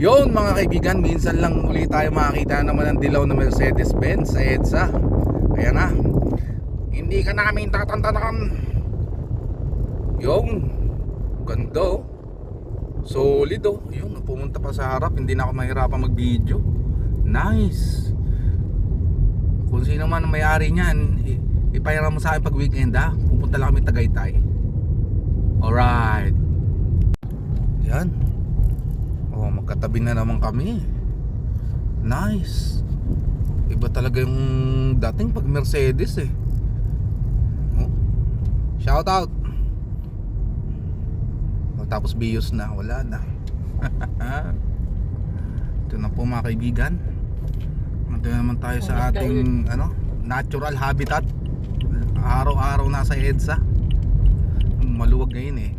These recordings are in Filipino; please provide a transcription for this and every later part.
Yon mga kaibigan, minsan lang ulit tayo makakita naman ng dilaw na Mercedes-Benz sa EDSA. Ayan na, hindi ka namin tatantanan. Yung ganda, solid oh. Yung pumunta pa sa harap, hindi na ako mahirapan mag-video. Nice. Kung sino man ang may-ari niyan, ipahiram mo sa akin pag weekend ha. Pupunta lang kami Tagaytay. Alright. Yan. Oh, magkatabi na naman kami. Nice. Iba talaga yung dating pag Mercedes eh. Oh. Shout out. Oh, tapos bios na, wala na. Ito na po mga kaibigan. Ito naman tayo sa ating natural habitat. Araw-araw nasa EDSA. Maluwag ngayon eh.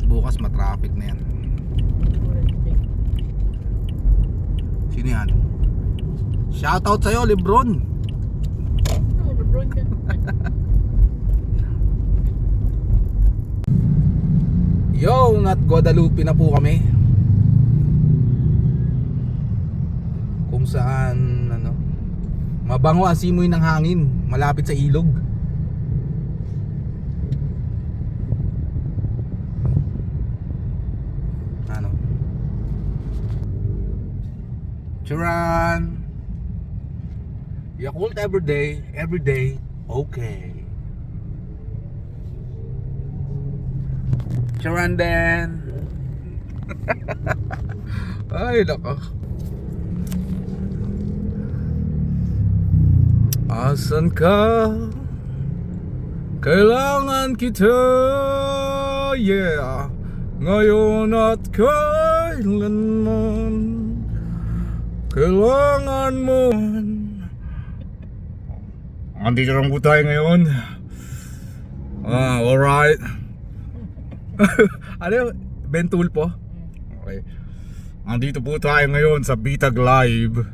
Bukas matraffic na yan. Sino yan? Shoutout sa'yo, Lebron. Lebron ka. Yo, not Guadalupe na po kami. Kung saan mabango ang simoy ng hangin, malapit sa ilog. Charan. Yakult every day, okay. Charan din. Ay, nako. Asan ka? Kailangan kita, yeah. Ngayon at kailanman. Kailangan mo. Andito lang po tayo ngayon. Alright. Ano? Bentul po? Okay. Andito po tayo ngayon sa Bitag Live,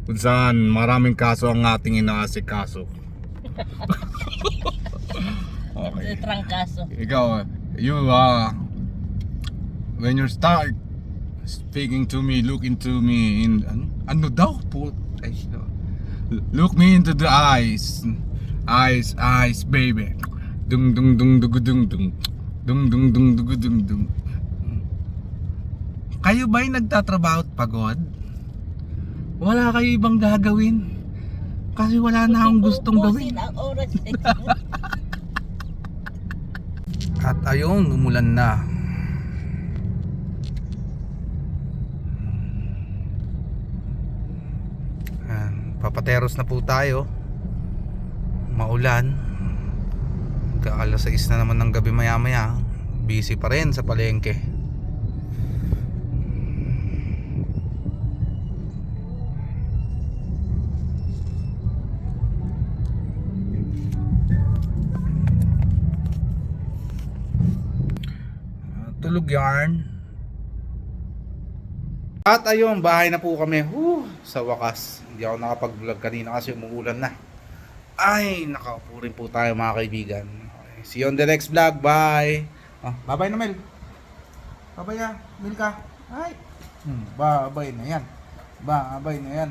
kung saan maraming kaso ang ating inaasikaso. Okay. Trangkaso. Ikaw, when you start speaking to me, look into me in ano daw po? Look me into the eyes, baby. Dung dung dung dung dung dung dung dung dung dung dung dung. Kayo ba'y nagtatrabaho at pagod? Wala kayo ibang gagawin? Kasi wala na akong gustong gawin. At ayun, umulan na. Papateros na po tayo. Maulan. Alas 6 na naman ng gabi maya maya. Busy pa rin sa palengke. Tulog yarn. At ayun, bahay na po kami. Sa wakas. Hindi ako nakapag-vlog kanina kasi umuulan na. Ay, nakaupo rin po tayo mga kaibigan. Okay. See you on the next vlog. Bye. Bye-bye na Mel. Bye-bye na. Milka. Ay. Bye-bye na yan. Bye-bye na yan.